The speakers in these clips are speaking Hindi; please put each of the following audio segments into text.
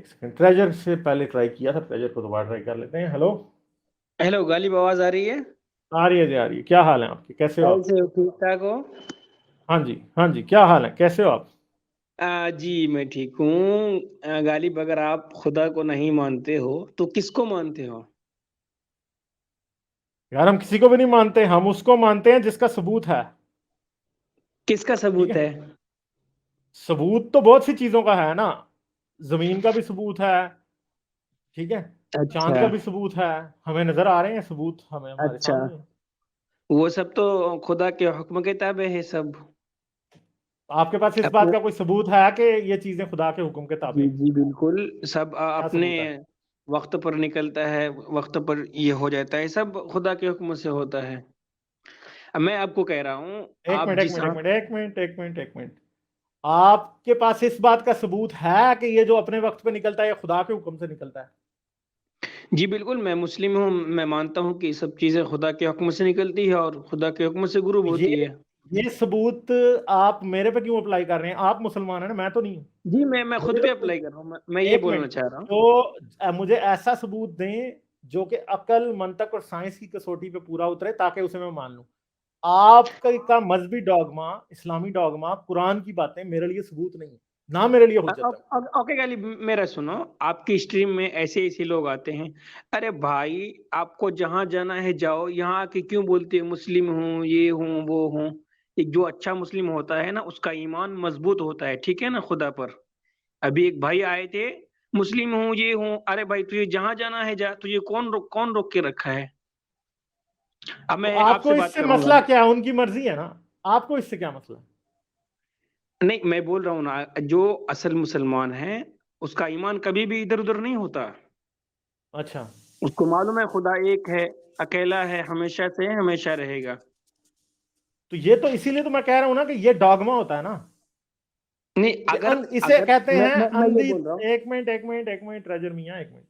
एक सेकंड, ट्रेजर से पहले ट्राई किया था, ट्रेजर को दोबारा ट्राई कर लेते हैं। हेलो। हेलो, गालिब आवाज आ रही है? आ रही है जी, आ रही है। क्या हाल है आपके, कैसे हो आप? कैसे हो? ठीक ठाक हो? हाँ जी, हाँ जी, क्या हाल है, कैसे हो आप? जी मैं ठीक हूँ। गालिब, अगर आप खुदा को नहीं मानते हो तो किसको मानते हो? यार हम किसी को भी नहीं मानते, हम उसको मानते हैं जिसका सबूत है। किसका ठीक सबूत है। है? सबूत तो बहुत सी चीजों का है ना। जमीन का भी सबूत है। ठीक है। चांद अच्छा। का भी सबूत है। हमें नजर आ रहे हैं सबूत, हमें हमारे अच्छा, सामने हैं। वो सब तो खुदा के हुक्म के ताबे है सब। आपके पास इस बात अपने का कोई सबूत है कि ये चीजें खुदा के हुक्म के ताबे जी हैं? जी बिल्कुल। सब क्या अपने सबूत है? वक्त पर निकलता है, वक्त पर ये हो जाता है, सब खुदा के हुक्म से होता है। अब मैं आपको कह रहा हूँ, एक आप मिनट, एक जिस मिनट, एक मिनट, एक मिनट, एक मिनट, एक मिनट। आपके पास इस बात का सबूत है कि ये जो अपने वक्त पे निकलता है ये खुदा के हुक्म से निकलता है? जी बिल्कुल, मैं मुस्लिम हूँ, मैं मानता हूँ कि सब चीजें खुदा के हुक्म से निकलती है और खुदा के हुक्म से गुरूब तो होती है। ये सबूत आप मेरे पे क्यों अप्लाई कर रहे हैं? आप मुसलमान हैं ना, मैं तो नहीं हूं। जी, मैं खुद मुझे पे तो अप्लाई कर रहा हूँ, मैं ये एक बोलना मिनट, चाह रहा हूँ। तो मुझे ऐसा सबूत दें जो कि अकल, मंतक और साइंस की कसौटी पे पूरा उतरे, ताकि उसे मैं मान लूं। आपका का मजहबी डॉगमा, इस्लामी डॉगमा, कुरान की बातें मेरे लिए सबूत नहीं है, ना मेरे लिए हुज्जत है। ओके गाली, मेरा सुनो। आपकी स्ट्रीम में ऐसे ऐसे लोग आते हैं। अरे भाई, आपको जहां जाना है जाओ, यहाँ आके क्यों बोलते हो मुस्लिम हूँ, ये हूँ, वो हूँ? एक जो अच्छा मुस्लिम होता है ना, उसका ईमान मजबूत होता है, ठीक है ना, खुदा पर। अभी एक भाई आए थे, मुस्लिम हूँ, ये हूँ। अरे भाई, तुझे जहां जाना है जा, तुझे कौन रोक के रखा है? अब तो मैं आपको आपसे बात इससे करूंगा। मसला क्या है? उनकी मर्जी है ना। आपको इससे क्या मसला है? नहीं, मैं बोल रहा हूँ ना, जो असल मुसलमान है उसका ईमान कभी भी इधर उधर नहीं होता। अच्छा। उसको मालूम है खुदा एक है, अकेला है, हमेशा से है, हमेशा रहेगा। तो ये तो इसीलिए तो मैं कह रहा हूं ना कि ये डॉगमा होता है ना। नहीं, ये अगर इसे अगर कहते हैं मैं ये अंधी। बोल रहा हूँ। एक मिनट, एक मिनट, एक मिनट, रजर मियाँ, एक मिनट।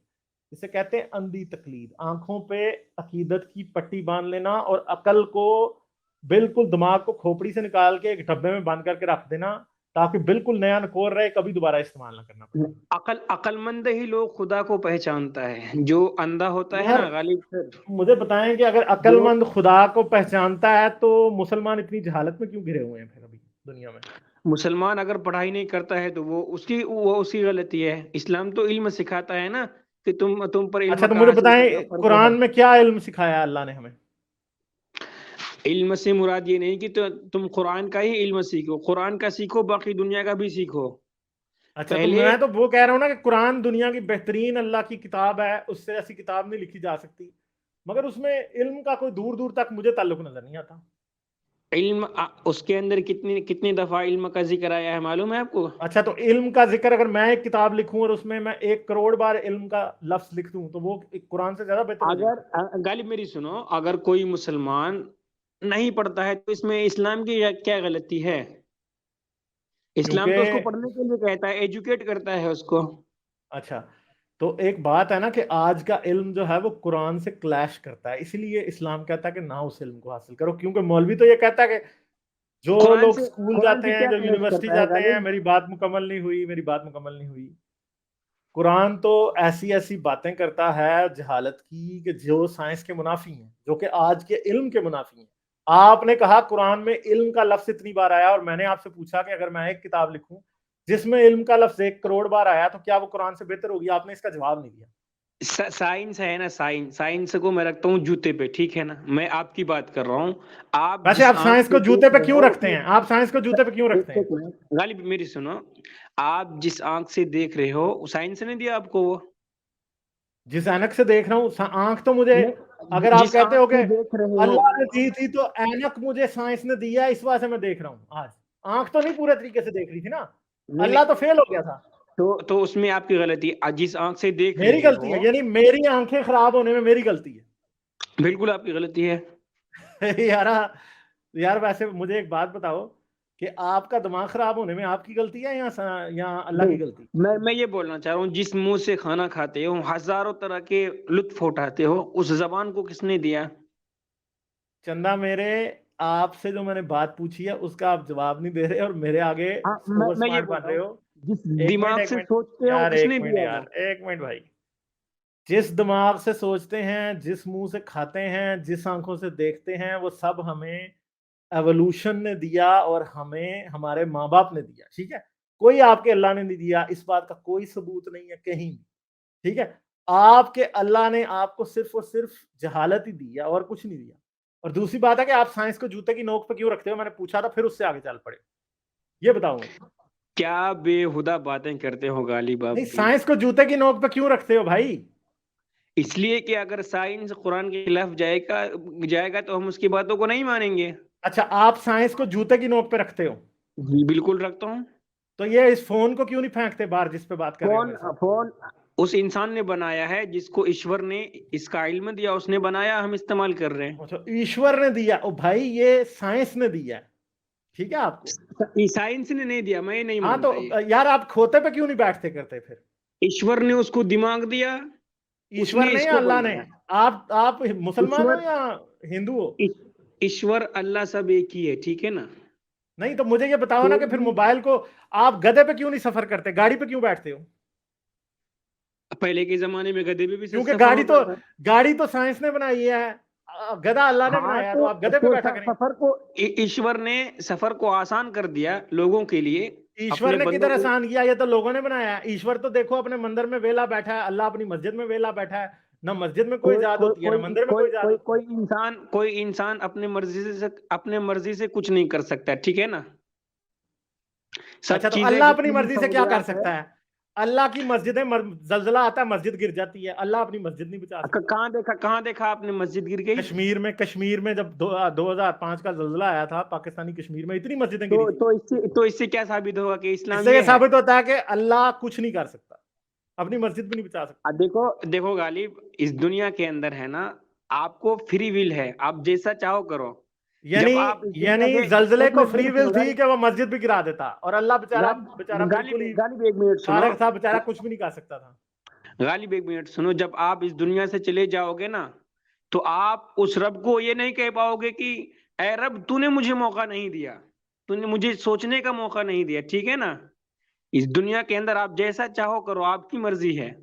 इसे कहते हैं अंधी तकलीद। आंखों पे अकीदत की पट्टी बांध लेना और अकल को, बिल्कुल दिमाग को खोपड़ी से निकाल के एक डब्बे में बंद करके रख देना, ताकि बिल्कुल नया नकोर रहे, कभी दोबारा इस्तेमाल ना करना पड़े। अकलमंद ही लोग खुदा को पहचानता है, जो अंधा होता है यार ना गालिब सर। मुझे बताएं कि अगर जो अक्लमंद खुदा को पहचानता है तो मुसलमान इतनी जहालत में क्यों घिरे हुए हैं फिर अभी दुनिया में? मुसलमान अगर पढ़ाई नहीं करता है तो वो उसकी गलती है। इस्लाम तो इल्म सिखाता है ना, कि तुम पर अच्छा, इल्म तो का मुझे हासिल करना बताएं फर्ज कुरान है। में क्या इल्म सिखाया है अल्लाह ने हमें? इल्म से मुराद ये नहीं कि तुम कुरान का ही इल्म सीखो, कुरान का सीखो, बाकी दुनिया का भी सीखो। अच्छा, तो पहले मैं तो वो कह रहा हूँ ना कि कुरान दुनिया की बेहतरीन अल्लाह की किताब है, उससे ऐसी किताब नहीं लिखी जा सकती। मगर उसमें इल्म का कोई दूर दूर तक मुझे ताल्लुक नजर नहीं आता। इल्म उसके अंदर कितनी कितनी दफा इल्म का जिक्र आया है, मालूम है आपको? अच्छा, तो इल्म का जिक्र अगर मैं एक किताब लिखूं और उसमें मैं 1 करोड़ बार इल्म का लफ्ज लिख दूं तो वो एक कुरान से ज्यादा बेहतर हो अगर जाएगी। गालिब मेरी सुनो, अगर कोई मुसलमान नहीं पढ़ता है तो इसमें इस्लाम की क्या गलती है? क्योंकि इस्लाम तो उसको पढ़ने के लिए कहता है, एजुकेट करता है उसको। अच्छा, तो एक बात है ना कि आज का इल्म जो है वो कुरान से क्लैश करता है, इसलिए इस्लाम कहता है कि ना उस इल्म को हासिल करो, क्योंकि मौलवी तो ये कहता है कि जो कुरान लोग से स्कूल कुरान जाते से हैं, क्या जो क्लेश यूनिवर्सिटी करता है जाते हैं, गालिब? मेरी बात मुकम्मल नहीं हुई, मेरी बात मुकम्मल नहीं हुई। कुरान तो ऐसी ऐसी बातें करता है जहालत की कि जो साइंस के मुनाफी हैं, जो कि आज के इल्म के मुनाफी हैं। आपने कहा कुरान में इल्म का लफ्ज इतनी बार आया, और मैंने आपसे पूछा कि अगर मैं एक किताब लिखूं जिसमें इल्म का लफ्ज 1 करोड़ बार आया तो क्या वो कुरान से बेहतर होगी? आपने इसका जवाब नहीं दिया। साइंस है ना, साइंस साइंस को मैं रखता हूँ जूते पे, ठीक है ना, मैं आपकी बात कर रहा हूँ। आप वैसे जिस आप आंख साइंस से को जूते देख पे रहे क्यों हो रखते हैं? आप साइंस को जूते पे क्यों रखते हैं? एक मिनट गालिब, मेरी सुनो। आप जिस आंख से देख रहे हो, साइंस ने दिया आपको वो? जिस ऐनक से देख रहा हूँ, आंख तो मुझे, अगर नहीं, आप जिस कहते आंख हो कि से देख रहे हो। अल्लाह ने दी थी तो ऐनक मुझे साइंस ने दिया, इस वजह से मैं देख रहा हूँ आज। आंख तो नहीं पूरे तरीके से देख रही थी ना। नहीं अल्लाह नहीं, तो फेल हो गया था। तो उसमें आपकी गलती है। जिस आंख से देख मेरी रहे गलती हो, है, यानी मेरी आंखें खराब होने में मेरी गलती बिल्कुल आपकी गलती है। है। यार, यार वैसे मुझे एक बात बताओ कि आपका दिमाग खराब होने में आपकी गलती है या अल्लाह की नहीं, गलती? मैं ये बोलना चाह रहा हूँ, जिस मुंह से खाना खाते हो, हजारों तरह के लुत्फ उठाते हो, उस जबान को किसने दिया? चंदा मेरे, आपसे जो मैंने बात पूछी है उसका आप जवाब नहीं दे रहे और मेरे आगे हाँ, ओवर मैं ये स्मार्ट बोल बन रहा रहे हूँ। हो। जिस एक दिमाग मिनट, एक से मिनट सोचते हो यार, उसने एक मिनट दिया वो। यार, एक मिनट भाई। जिस दिमाग से सोचते हैं, जिस मुंह से खाते हैं, जिस आंखों से देखते हैं, वो सब हमें एवोल्यूशन ने दिया और हमें हमारे माँ बाप ने दिया, ठीक है। कोई आपके अल्लाह ने नहीं दिया, इस बात का कोई सबूत नहीं है कहीं भी, ठीक है। आपके अल्लाह ने आपको सिर्फ और सिर्फ जहालत ही दी है और कुछ नहीं दिया। और दूसरी बात है कि आप साइंस को जूते की नोक पे क्यों रखते हो, मैंने पूछा था, फिर उससे आगे चल पड़े। ये बताओ मुझे। क्या बेहुदा बातें करते हो गालिब आप नहीं, भी। साइंस को जूते की नोक पे क्यों रखते हो भाई? इसलिए कि अगर साइंस कुरान के खिलाफ जाएगा जाएगा तो हम उसकी बातों को नहीं मानेंगे। अच्छा, आप साइंस को जूते की नोक पे रखते हो, जी बिल्कुल रखता हूँ। तो ये इस फोन को क्यों नहीं फेंकते बाहर जिस पे बात कर रहे हो फोन मेरे साथ? फोन उस इंसान ने बनाया है जिसको ईश्वर ने इसका इल्म दिया, उसने बनाया, हम इस्तेमाल कर रहे हैं। अच्छा, ईश्वर ने दिया? ओ भाई, ये साइंस ने दिया है, ठीक है आपको। साइंस ने नहीं दिया, मैं नहीं हाँ, मानता ये। तो यार आप खोते पे क्यों नहीं बैठते करते फिर? ईश्वर ने उसको दिमाग दिया, ईश्वर उसने ने या इसको अल्लाह ने? बनाया। आप मुसलमान हो ईश्वर या हिंदू हो? ईश्वर अल्लाह सब एक ही है, ठीक है ना। नहीं, तो मुझे ये बताओ ना कि कोई फिर भी मोबाइल को आप गधे पे क्यों नहीं सफर करते, गाड़ी पे क्यों बैठते हो? पहले के जमाने में गधे पे भी क्योंकि सफर होता था। गाड़ी तो साइंस ने बनाई है, गधा अल्लाह ने हाँ बनाया है, तो आप गधे पे तो बैठा करें। सफर को ईश्वर ने सफर को आसान कर दिया लोगों के लिए, ईश्वर अपने ने बंदों किधर को। आसान किया, ये तो लोगों ने बनाया है। ईश्वर तो देखो अपने मंदिर में वेला बैठा है, अल्लाह अपनी मस्जिद में वेला बैठा है। ना मस्जिद में कोई कोई इजाद कोई होती है, ना कोई मंदिर में कोई कोई इजाद कोई होती है। कोई इंसान अपने मर्जी से कुछ नहीं कर सकता, ठीक है ना। सब अच्छा, तो चीजें अल्लाह अपनी जितनी भी मर्जी से क्या कर सहूलियात है। सकता है? अल्लाह की मस्जिदें जलजला आता है, मस्जिद गिर जाती है, अल्लाह अपनी मस्जिद नहीं बचा सकता? कहाँ देखा आपने मस्जिद गिर गई। कश्मीर में जब 2005 का जलजला आया था, पाकिस्तानी कश्मीर में इतनी मस्जिदें गिरी तो थी। तो इससे क्या साबित होगा कि इस्लाम इससे ये ये है। साबित होता है कि अल्लाह कुछ नहीं कर सकता, अपनी मस्जिद भी नहीं बचा सकता। देखो देखो गालिब, इस दुनिया के अंदर है ना, आपको फ्री विल है, आप जैसा चाहो करो। यानी जब आप इस दुनिया यानी से जलजले एक को मिनट फ्री मेरी विल सुनो थी गालिब। कि वो मस्जिद भी गिरा देता, और अल्लाह बेचारा बेचारा गालिब बिल्कुल ही गालिब एक मिनट सुनो। फारग था, बेचारा कुछ भी नहीं कर सकता था। गालिब एक मिनट सुनो, जब आप इस दुनिया से चले जाओगे ना, तो आप उस रब को ये नहीं कह पाओगे कि ए रब तूने मुझे मौका नहीं दिया, तूने मुझे सोचने का मौका नहीं दिया, ठीक है ना। इस दुनिया के अंदर आप जैसा चाहो करो, आपकी मर्जी है।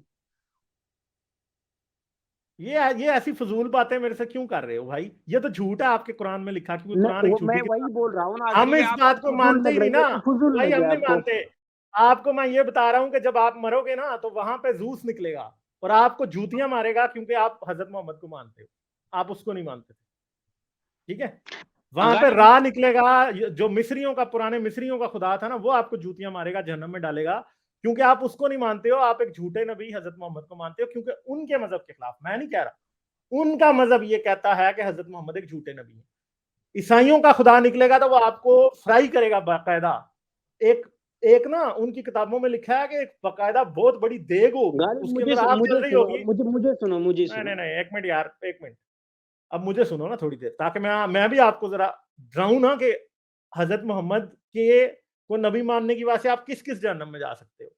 ये ऐसी फजूल बातें मेरे से क्यों कर रहे हो भाई? ये तो झूठ है, आपके कुरान में लिखा, क्योंकि कुरान एक मैं झूठी वही किताब बोल रहा हूँ ना, है। अगर हम ये इस आपको बात को फजूल मानते ही लग नहीं रही ना है तो फजूल भाई, हम लगे नहीं आपको। मानते। आपको मैं ये बता रहा हूं कि जब आप मरोगे ना, तो वहां पे जूस निकलेगा और आपको जूतियां मारेगा, क्योंकि आप हजरत मोहम्मद को मानते हो, आप उसको नहीं मानते थे, ठीक है। वहां पे गालिब राह निकलेगा, जो मिस्रियों का, पुराने मिस्रियों का खुदा था ना, वो आपको जूतियां मारेगा, जहन्नम में डालेगा, क्योंकि आप उसको नहीं मानते हो। आप एक झूठे नबी हजरत मोहम्मद को मानते हो, क्योंकि उनके मजहब के खिलाफ। मैं नहीं कह रहा, उनका मजहब ये कहता है कि हजरत मोहम्मद एक झूठे नबी है। ईसाइयों का खुदा निकलेगा तो वो आपको फ्राई करेगा बाकायदा। एक एक ना उनकी किताबों में लिखा है कि एक बाकायदा बहुत बड़ी देग होगी, गालिब उसके मुझे अंदर आग मुझे जल रही सुनो, होगी। मुझे नहीं सुनो। नहीं नहीं, एक मिनट यार, एक मिनट। अब मुझे सुनो ना थोड़ी देर, ताकि मैं भी आपको जरा डराऊं ना कि हजरत मोहम्मद के को नबी मानने की वजह से आप किस किस जहन्नम में जा सकते हो।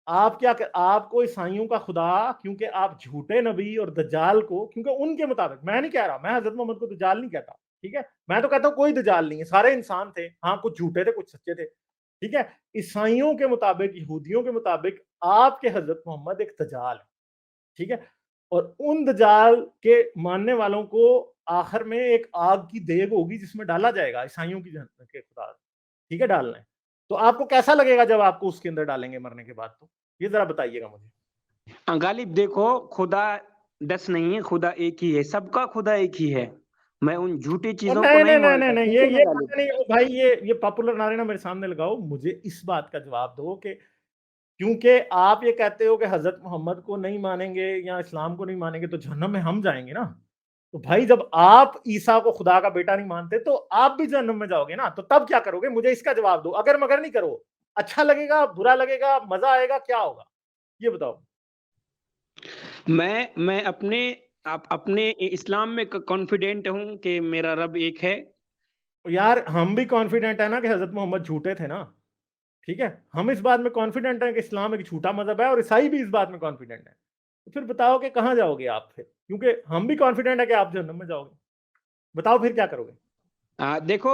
आप क्या कर, आपको ईसाइयों का खुदा, क्योंकि आप झूठे नबी और दज्जाल को, क्योंकि उनके मुताबिक, मैं नहीं कह रहा, मैं हजरत मोहम्मद को दज्जाल नहीं कहता, ठीक है। मैं तो कहता हूं कोई दज्जाल नहीं है, सारे इंसान थे, हाँ कुछ झूठे थे कुछ सच्चे थे, ठीक है। ईसाइयों के मुताबिक, यहूदियों के मुताबिक आपके हजरत मोहम्मद एक दज्जाल है, ठीक है। और उन दज्जाल के मानने वालों को आखिर में एक आग की देग होगी जिसमें डाला जाएगा, ईसाइयों की जहन्नम के खुदा, ठीक है, डालना है। तो आपको कैसा लगेगा जब आपको उसके अंदर डालेंगे मरने के बाद? तो ये जरा बताइएगा मुझे। गालिब देखो, खुदा 10 नहीं है, खुदा एक ही है, सबका खुदा एक ही है। मैं उन झूठी और चीजों को नहीं नहीं नहीं नहीं नहीं मानता, नहीं, ठीक है ना ये गालिब। नहीं ओ भाई, ये पॉपुलर नारे ना मेरे सामने लगाओ, मुझे इस बात का जवाब दो कि क्योंकि आप ये कहते हो कि हजरत मोहम्मद को नहीं मानेंगे या इस्लाम को नहीं मानेंगे तो जहन्नम में हम जाएंगे ना। तो भाई जब आप ईसा को खुदा का बेटा नहीं मानते तो आप भी जहन्नम में जाओगे ना, तो तब क्या करोगे? मुझे इसका जवाब दो। अगर मगर नहीं करो, अच्छा लगेगा, बुरा लगेगा, मजा आएगा, क्या होगा ये बताओ। मैं अपने इस्लाम में कॉन्फिडेंट हूँ कि मेरा रब एक है। यार हम भी कॉन्फिडेंट है ना कि हजरत मोहम्मद झूठे थे ना, ठीक है। हम इस बात में कॉन्फिडेंट हैं कि इस्लाम एक झूठा मजहब है, और ईसाई भी इस बात में कॉन्फिडेंट है। तो फिर बताओ कि कहाँ जाओगे आप फिर, क्योंकि हम भी कॉन्फिडेंट है कि आप जहन्नम में जाओगे। बताओ फिर क्या करोगे? देखो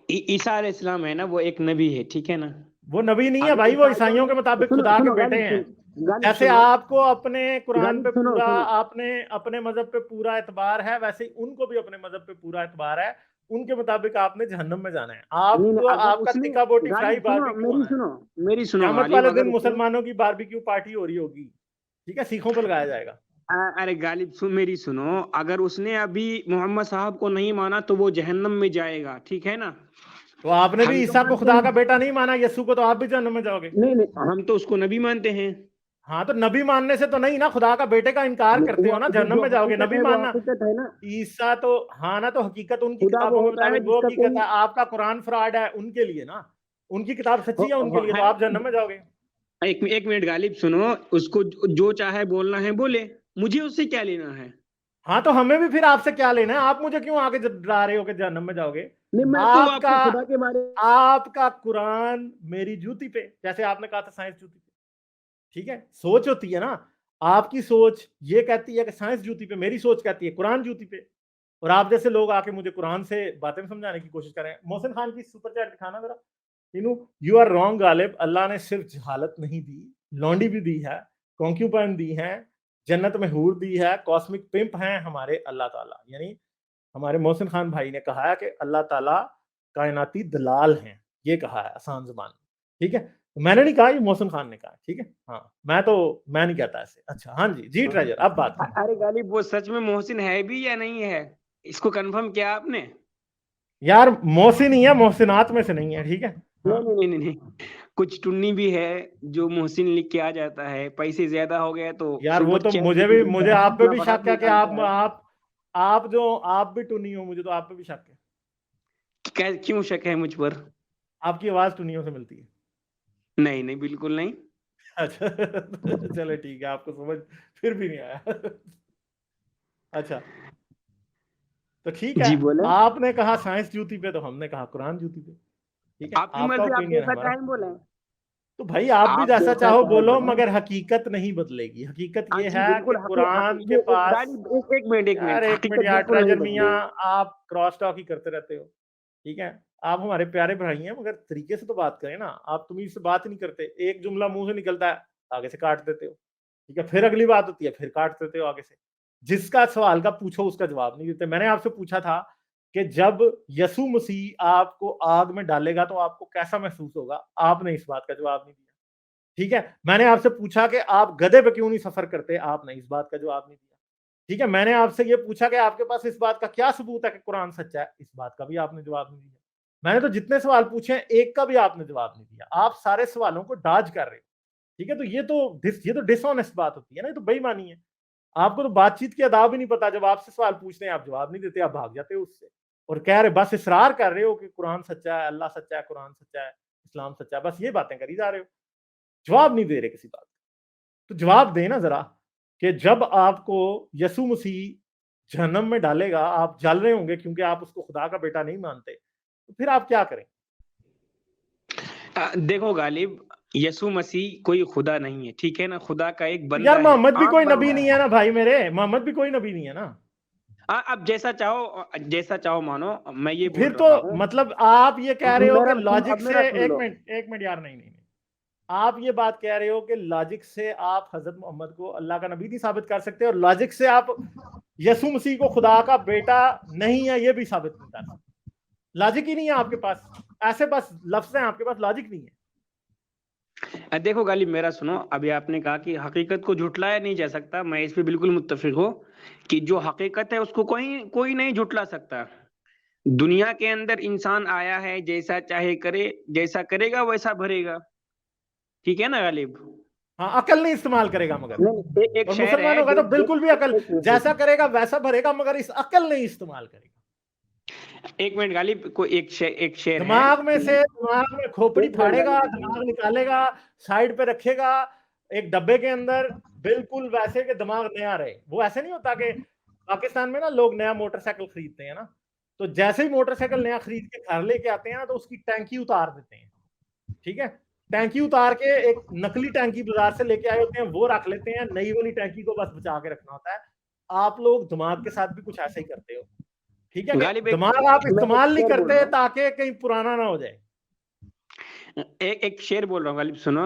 ईसा अलैहिस्सलाम है ना, वो एक नबी है, ठीक है ना। वो नबी नहीं है अभी भाई, वो ईसा ईसाइयों के मुताबिक सुनो खुदा के सुनो बेटे गालिब हैं। गालिब जैसे सुनो आपको अपने कुरान पे गालिब सुनो पूरा, सुनो आपने अपने मजहब पे पूरा एतबार है, वैसे ही उनको भी अपने मजहब पे पूरा एतबार है। उनके मुताबिक आपने जहन्नम में जाना है। नहीं नहीं, आपको अगर आपका उसने तिक्का बोटी फ्राई गालिब सुनो बारबेक्यू होना है। मेरी सुनो क़यामत गालिब, वाले दिन अगर उसने मुसलमानों की बारबेक्यू पार्टी हो रही होगी, ठीक है, सीखों पर लगाया जाएगा। अरे गालिब मेरी सुनो, अगर उसने अभी मोहम्मद साहब को नहीं माना तो वो जहन्नम में जाएगा, ठीक है ना। तो आपने भी हम तो ईसा को मानते खुदा हैं, का बेटा नहीं माना, यीशु को, तो आप भी जहन्नम में जाओगे। नहीं नहीं, हम तो उसको नबी मानते हैं। हाँ, तो नबी मानने से तो नहीं ना, खुदा का बेटे का इनकार करते हो ना, जहन्नम जो में जाओगे। हकीकत नबी है वो मानना, हकीकत है ना। ईसा तो, हाँ ना, तो हकीकत उनकी खुदा वो किताबों के होता है मुताबिक वो जिसका हकीकत कोई है। आपका कुरान फ्रॉड है उनके लिए ना, उनकी किताब सच्ची है उनके लिए, तो है। आप जहन्नम में जाओगे। एक मिनट गालिब सुनो, उसको जो चाहे बोलना है बोले, मुझे उससे क्या लेना है। हाँ, तो हमें भी फिर आपसे क्या लेना है? आप मुझे क्यों आगे डरा रहे हो कि जहन्नम में जाओगे? नहीं, मैं तो आपका आपको खुदा के बारे आपका कुरान मेरी जूती पे, जैसे आपने कहा था साइंस जूती पे, ठीक है, सोच होती है ना। आपकी सोच ये कहती है कि साइंस जूती पे, मेरी सोच कहती है कुरान जूती पे। और आप जैसे लोग आके मुझे कुरान से बातें समझाने की कोशिश कर रहे हैं। मोहसिन खान की सुपर चैट दिखाना जरा। यू आर रॉन्ग गालिब, अल्लाह ने सिर्फ जहालत नहीं दी, लौंडी भी दी है, कॉन्क्यूपाइन दी है, जन्नत में हूर दी है, कॉस्मिक पिंप हैं हमारे अल्लाह ताला। यानी हमारे मोहसिन खान भाई ने कहा है कि अल्लाह ताला कायनाती दलाल हैं, ये कहा है आसान ज़ुबान में, ठीक है। तो मैंने नहीं कहा, ये मोहसिन खान ने कहा, ठीक है। हाँ, मैं नहीं कहता ऐसे। अच्छा, हाँ जी, जी में। ट्रेजर, अब बात करें। अरे गालिब, वो सच में मोहसिन है भी या नहीं है, इसको कंफर्म किया आपने। यार मोहसिन ही है, मोहसिनात में से नहीं है, ठीक है। नहीं हाँ नहीं नहीं नहीं नहीं। कुछ टुन्नी भी है जो मोहसिन लिख के आ जाता है, पैसे ज्यादा हो गए तो यार, वो सुपर तो चैट मुझे लिख भी, देता मुझे है, आप पे अपना भी शक बारात है कि निकालता है। आप भी टुनी हो, मुझे तो आप पे भी शक है। क्यों शक है मुझ पर। आपकी आवाज टुनियों से मिलती है। नहीं नहीं, बिल्कुल नहीं। अच्छा चलो ठीक है, आपको समझ फिर भी नहीं आया अच्छा, तो ठीक है। जी बोले। आपने कहा साइंस जूती पे, तो हमने कहा कुरान जूती पे, ठीक है। आपकी आपका मर्जी, आप ओपिनियन है जैसा हमारा। चाहें बोले। तो भाई आप भी आप जैसा जैसा चाहो चाहे बोलो, बोले। मगर हकीकत नहीं बदलेगी। हकीकत हाँ ये जी है कि बिल्कुल, कुरान के ये एक पास, गाली, एक यार मिनट, एक मिनट हकीकत यार बिल्कुल नहीं ट्रेजर मियाँ, बदलेगी। आप क्रॉस टॉक ही करते रहते हो, ठीक है। आप हमारे प्यारे भाई हैं, मगर तरीके से तो बात करें ना। आप तमीज से बात ही नहीं करते, एक जुमला मुंह से निकलता है, आगे से काट देते हो, ठीक है। फिर अगली बात होती है, फिर काट देते हो आगे से। जिसका सवाल का पूछो उसका जवाब नहीं देते। मैंने आपसे पूछा था कि जब यसु मसीह आपको आग में डालेगा तो आपको कैसा महसूस होगा, आपने इस बात का जवाब नहीं दिया, ठीक है। मैंने आपसे पूछा कि आप गधे पे क्यों नहीं सफर करते, आपने इस बात का जवाब नहीं दिया, ठीक है। मैंने आपसे ये पूछा कि आपके पास इस बात का क्या सबूत है कि कुरान सच्चा है, इस बात का भी आपने जवाब नहीं दिया। मैंने तो जितने सवाल पूछे हैं, एक का भी आपने जवाब नहीं दिया। आप सारे सवालों को डाज कर रहे हो, ठीक है। तो ये तो डिसऑनेस्ट बात होती है ना, ये तो बेईमानी है। आपको तो बातचीत की आदाब ही नहीं पता। जब आपसे सवाल पूछते हैं आप जवाब नहीं देते, आप भाग जाते हो उससे, और कह रहे, बस इसरार कर रहे हो कि कुरान सच्चा है, अल्लाह सच्चा है, कुरान सच्चा है, इस्लाम सच्चा है, बस ये बातें करी जा रहे हो, जवाब नहीं दे रहे किसी बात का। तो जवाब देना जरा, कि जब आपको यसु मसीह जहन्नम में डालेगा, आप जल रहे होंगे क्योंकि आप उसको खुदा का बेटा नहीं मानते, तो फिर आप क्या करें? देखो गालिब, यसु मसीह कोई खुदा नहीं है, ठीक है ना, खुदा का एक तो यार बंदा है, मोहम्मद भी आम कोई नबी बंदा नहीं है। है ना भाई मेरे, मोहम्मद भी कोई नबी नहीं है ना। अब जैसा चाहो मानो, मैं ये तो बोल फिर तो रहा हूँ। मतलब आप ये कह रहे हो कि अब लॉजिक से, मेरा सुन लो। एक मिनट यार, नहीं नहीं नहीं, आप ये बात कह रहे हो कि लॉजिक से आप हजरत मोहम्मद को अल्लाह का नबी नहीं साबित कर सकते, और लॉजिक से आप यसु मसीह को खुदा का बेटा नहीं है ये भी साबित नहीं कर सकते। लॉजिक ही नहीं है आपके पास, ऐसे बस लफ्ज हैं आपके पास, लॉजिक नहीं है। देखो गालिब, मेरा सुनो, अभी आपने कहा कि हकीकत को झुटलाया नहीं जा सकता, मैं इस पे बिल्कुल मुत्तफिक हूँ कि जो हकीकत है उसको कोई कोई नहीं झुटला सकता। दुनिया के अंदर इंसान आया है, जैसा चाहे करे, जैसा करेगा वैसा भरेगा, ठीक है ना गालिब। हाँ, अकल नहीं इस्तेमाल करेगा मगर, नहीं, एक और शेर मुसलमान है होगा जो तो बिल्कुल भी अकल, जैसा एक करेगा वैसा भरेगा, मगर इस अकल नहीं इस्तेमाल करेगा। मिनट गालिब, को एक शेर है। दिमाग में खोपड़ी एक मिनट फाड़ेगा, गालिब, दिमाग निकालेगा, साइड पे रखेगा एक डब्बे के अंदर, बिल्कुल वैसे कि दिमाग नया रहे। वो ऐसे नहीं होता कि पाकिस्तान में ना लोग नया मोटरसाइकिल खरीदते हैं ना, तो जैसे ही मोटरसाइकिल नया खरीद के घर लेके आते हैं ना, तो उसकी टैंकी उतार देते हैं, ठीक है। टैंकी उतार के एक नकली टैंकी बाजार से लेके आए होते हैं, वो रख लेते हैं, नई वाली टैंकी को बस बचा के रखना होता है। आप लोग दिमाग के साथ भी कुछ ऐसा ही करते हो, ठीक है, कि गालिब दिमाग आप मैं एक इस्तेमाल नहीं शेर बोल करते रहा हूँ। ताकि कहीं पुराना ना हो जाए। एक शेर बोल रहा हूँ गालिब, सुनो।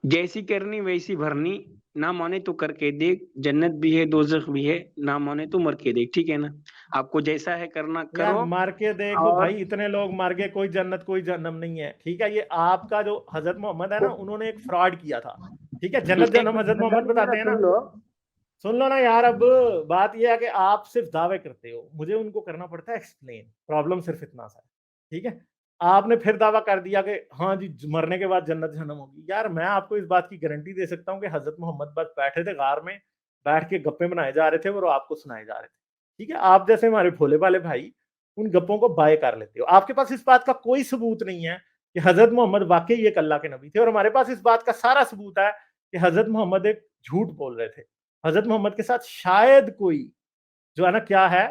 जैसी करनी वैसी भरनी, ना माने तो करके देख, जन्नत भी है दोजख भी है, ना माने तो मर के देख, ठीक है ना। आपको जैसा है करना यार करो। मार के देखो और भाई, इतने लोग मर गए, कोई जन्नत कोई जहन्नम नहीं है, ठीक है। ये आपका जो हजरत मोहम्मद है ना, उन्होंने एक फ्रॉड किया था, ठीक है। जन्नत एक जहन्नम हजरत मिनट मोहम्मद गालिब, मेरा बताते हैं ना। सुन लो। सुन लो ना यार, अब बात यह है कि आप सिर्फ दावे करते हो, मुझे उनको करना पड़ता है एक्सप्लेन। प्रॉब्लम सिर्फ इतना सा है, ठीक है। आपने फिर दावा कर दिया कि हाँ जी मरने के बाद जन्नत जहन्नम होगी। यार मैं आपको इस बात की गारंटी दे सकता हूँ कि हजरत मोहम्मद बस बैठे थे गार में, बैठ के गप्पे बनाए जा रहे थे और आपको सुनाए जा रहे थे, ठीक है। आप जैसे हमारे भोले भाले भाई उन गप्पों को बाय कर लेते हो। आपके पास इस बात का कोई सबूत नहीं है कि हजरत मोहम्मद वाकई एक अल्लाह के नबी थे, और हमारे पास इस बात का सारा सबूत है कि हजरत मोहम्मद एक झूठ बोल रहे थे। हजरत मोहम्मद के साथ शायद कोई जो है ना क्या है,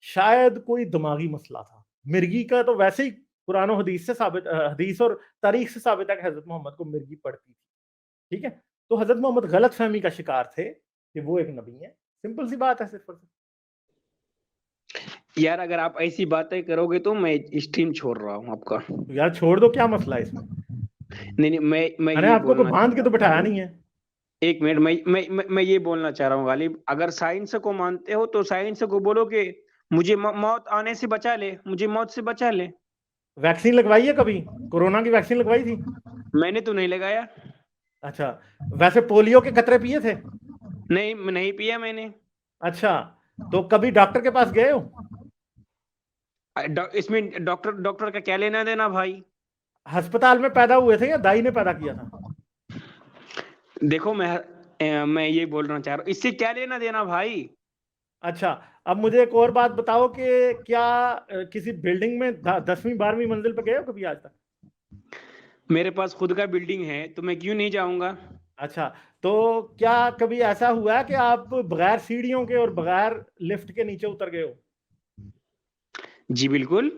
शायद कोई दिमागी मसला था। मिर्गी का तो वैसे ही कुरान और हदीस से साबित, हदीस और तारीख से साबित है कि हजरत मोहम्मद को मिर्गी पड़ती थी, ठीक है। तो हजरत मोहम्मद गलत फहमी का शिकार थे कि वो एक नबी है। सिंपल सी बात है सिर्फ और सिर्फ। यार अगर आप ऐसी बातें करोगे तो मैं स्ट्रीम छोड़ रहा हूँ आपका। तो यार छोड़ दो, क्या मसला है इसमें। नहीं नहीं, मैं मैंने ये आपको कोई बोलना बांध चाह के तो रहा बिठाया हूँ। नहीं है। एक मिनट, मैं ये बोलना चाह रहा हूँ गालिब, अगर साइंस को मानते हो तो साइंस को बोलो कि मुझे मौत आने से बचा ले, मुझे मौत से बचा ले। वैक्सीन लगवाई है कभी? कोरोना की वैक्सीन लगवाई थी? मैंने तो नहीं लगाया। अच्छा, वैसे पोलियो के खतरे पिए थे? नहीं, नहीं पिया मैंने। अच्छा, तो कभी डॉक्टर के पास गए हो? इसमें डॉक्टर डॉक्टर का क्या लेना देना भाई। अस्पताल में पैदा हुए थे या दाई ने पैदा किया था? देखो मैं ये बोलना चाह रहा हूँ, इससे क्या लेना देना भाई। अच्छा, अब मुझे एक और बात बताओ कि क्या किसी बिल्डिंग में 10वीं 12वीं मंजिल पे गए हो कभी आज तक? मेरे पास खुद का बिल्डिंग है तो मैं क्यों नहीं जाऊंगा। अच्छा, तो क्या कभी ऐसा हुआ है कि आप बगैर सीढ़ियों के और बगैर लिफ्ट के नीचे उतर गए हो? जी बिल्कुल।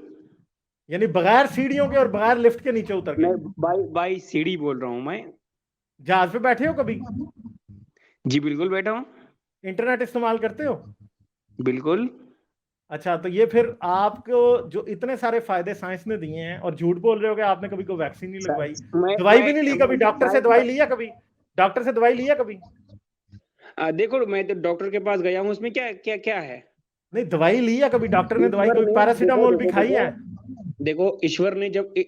यानी बगैर सीढ़ियों के और बगैर लिफ्ट के नीचे उतर मैं गए? बाई बाई सीढ़ी बोल रहा हूँ मैं। जहाज पे बैठे हो कभी? जी बिल्कुल बैठा हूँ। इंटरनेट इस्तेमाल करते हो? बिल्कुल। अच्छा, तो ये फिर आपको जो इतने सारे फायदे साइंस ने दिए हैं, और झूठ बोल रहे हो कि आपने कभी कोई वैक्सीन नहीं लगवाई, दवाई भी नहीं ली कभी? डॉक्टर से दवाई ली है कभी? डॉक्टर से दवाई ली है कभी? देखो मैं तो डॉक्टर के पास गया हूँ, उसमें क्या क्या क्या है। नहीं, दवाई ली है कभी? डॉक्टर ने दवाई, ईश्वर कोई ने देखो पैरासीटामोल भी देखो खाई देखो है? देखो,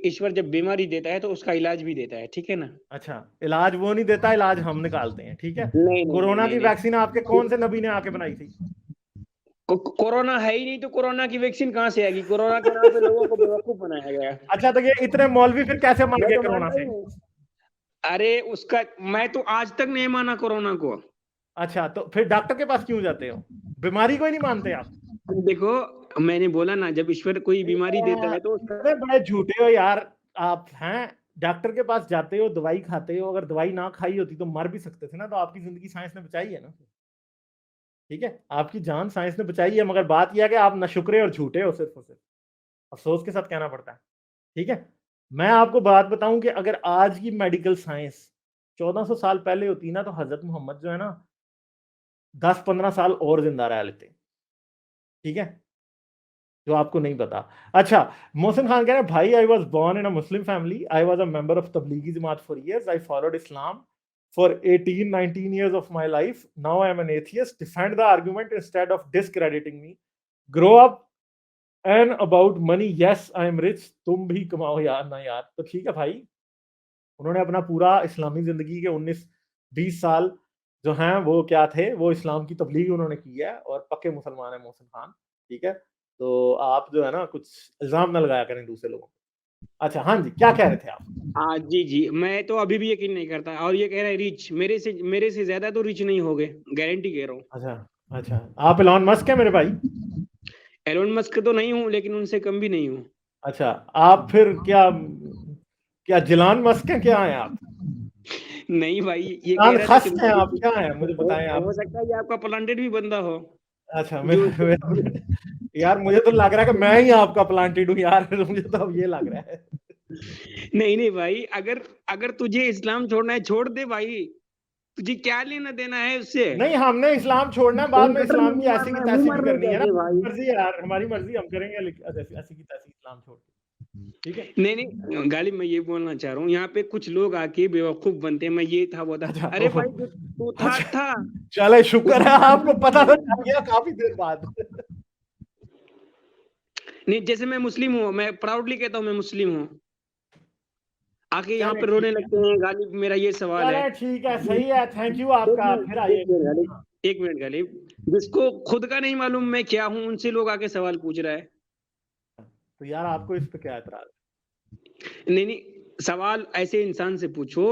ईश्वर जब बीमारी देता है तो उसका इलाज भी देता है, ठीक है ना। अच्छा, इलाज वो नहीं देता, इलाज हम निकालते हैं, ठीक है। नहीं नहीं नहीं कोरोना नहीं की नहीं। वैक्सीन आपके कौन से नबी ने आके बनाई थी? कोरोना है ही नहीं तो कोरोना की वैक्सीन कहाँ से आएगी। कोरोना के नाम पे लोगों को बेवकूफ बनाया गया है। अच्छा, तो ये इतने मौलवी फिर कैसे मर मैं गए तो कोरोना मानता ही से? नहीं। अरे उसका, मैं तो आज तक नहीं माना कोरोना को। अच्छा, तो फिर डॉक्टर के पास क्यों जाते हो? बीमारी को ही नहीं मानते आप? देखो मैंने बोला ना, जब ईश्वर कोई बीमारी देता है तो उसका। इतने बड़े झूठे हो यार आप हैं। डॉक्टर के पास जाते हो, दवाई खाते हो, अगर दवाई ना खाई होती तो मर भी सकते थे ना। तो आपकी जिंदगी साइंस ने बचाई है ना, ठीक है। आपकी जान साइंस ने बचाई है, मगर बात यह है कि आप नशुक्रे और झूठे हो सिर्फ और सिर्फ। अफसोस के साथ कहना पड़ता है, ठीक है। मैं आपको बात बताऊं कि अगर आज की मेडिकल साइंस 1400 साल पहले होती ना, तो हजरत मोहम्मद जो है ना 10-15 साल और जिंदा रह लेते, ठीक है, जो आपको नहीं पता। अच्छा, मोहसिन खान कह रहे हैं भाई, I was born in a Muslim family, I was a member of Tablighi Jamaat for years, I followed Islam for 18-19 years of my life, now I am an atheist, defend the argument instead of discrediting me, grow up and about money, yes I am rich, तुम भी कमाओ यार ना यार। तो ठीक है भाई, उन्होंने अपना पूरा इस्लामी ज़िंदगी के 19-20 साल जो हैं वो क्या थे, वो इस्लाम की तबलीग उन्होंने की है, और पक्के मुसलमान हैं मोहसिन खान, ठीक है? तो आप जो है ना कुछ इल्ज़ाम ना लगाया करें दूसरे लोगों पे। अच्छा, हाँ जी, क्या कह रहे थे आप? हाँ जी जी, मैं तो अभी भी यकीन नहीं करता, और ये कह रहा है रिच, मेरे से ज्यादा तो रिच नहीं हो गए, गारंटी कह रहा हूँ। अच्छा, अच्छा, आप इलॉन मस्क हैं मेरे भाई? एलोन मस्क तो नहीं हूँ, लेकिन उनसे कम भी नहीं हूँ। अच्छा, आप फिर क्या क्या जिलान मस्क हैं, क्या हैं आप? नहीं भाई, ये कह जिलान रहा था कि खस्त हैं आप, क्या हैं? मुझे बताएँ आप। हो सकता है ये आपका प्लांटेड भी बंदा हो। अच्छा, जो यार मुझे तो लग रहा है कि मैं ही आपका प्लांटेड हूँ यार, मुझे तो अब ये लग रहा है। नहीं नहीं भाई, अगर अगर तुझे इस्लाम छोड़ना है छोड़ दे भाई, तुझे क्या लेना देना है उससे। नहीं, हमने इस्लाम छोड़ना है, बाद में इनकटर में इस्लाम की मुंह ऐसी मारना की है, मुंह तैसी भी मारने करनी है ना। कैसे भाई। मर्जी है यार, हमारी मर्जी, हम करेंगे ऐसी की तैसी इस्लाम छोड़ के। ठीक है। नहीं गालिब, मैं ये बोलना चाह रहा हूँ, यहाँ पे कुछ लोग आके बेवकूफ बनते हैं, मैं ये था वो था। अच्छा, अरे भाई तू था चले शुक्र है आपको पता तो नहीं, चल गया काफी देर बाद। जैसे मैं मुस्लिम हूँ, मैं प्राउडली कहता हूँ मैं मुस्लिम हूँ, आके यहाँ चले पे रोने ठीक है, लगते हैं। गालिब, मेरा ये सवाल है। चले ठीक है, सही है, थैंक यू आपका, फिर आइए। एक मिनट गालिब, जिसको खुद का नहीं मालूम मैं क्या हूँ, उनसे लोग आके सवाल पूछ रहा है। तो यार आपको इस पे क्या एतराज है? नहीं, सवाल ऐसे इंसान से पूछो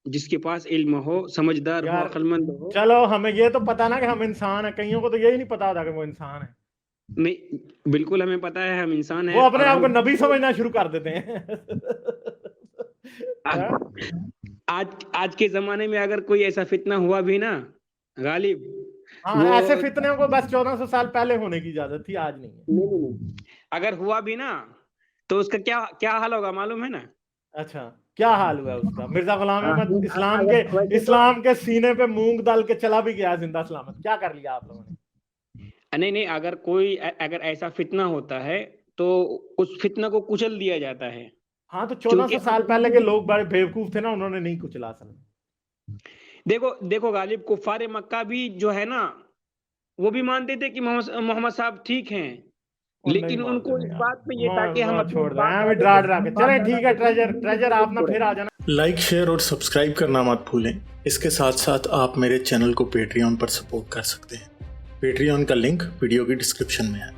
जिसके पास इल्म हो, समझदार हो, यार अक्लमंद हो। चलो, हमें ये तो पता ना कि हम इंसान है, कईयों को तो यही नहीं पता होता कि वो इंसान है। नहीं, बिल्कुल हमें पता है हम इंसान वो हैं अपने और आप हम को नबी समझना शुरू कर देते हैं। हाँ? आज आज के जमाने में अगर कोई ऐसा फितना हुआ भी ना गालिब, हाँ, वो ऐसे फितने को बस 1400 साल पहले होने की इजाजत थी, आज नहीं है। नहीं, अगर हुआ भी ना तो उसका क्या क्या हाल होगा मालूम है ना? अच्छा, क्या हाल हुआ उसका? मिर्जा गुलाम अहमद वैसे तो इस्लाम के सीने पे मूंग डाल के चला भी गया जिंदा सलामत, क्या कर लिया आप लोगों ने? नहीं, अगर ऐसा फितना होता है तो उस फितना को कुचल दिया जाता है। हाँ, तो क्योंकि 1400 साल पहले के लोग बड़े बेवकूफ थे ना, उन्होंने नहीं कुचला असल में। देखो देखो गालिब, कुफारे मक्का भी जो है ना, वो भी मानते थे कि मोहम्मद मोहम्मद साहब ठीक हैं, और नहीं लेकिन मानते उनको थे इस यार, बात पे ये था कि हम अपनी छोड़ दें, बाप हमें दादे डरा को डरा के बाप चलें। दादा ठीक है, को ट्रेजर आप ना फिर आ जाना। लाइक, शेयर और सब्सक्राइब करना मत भूलें। इसके साथ साथ आप मेरे चैनल को पेट्रियन पर सपोर्ट कर सकते हैं। पेट्रियन का लिंक वीडियो की डिस्क्रिप्शन में है।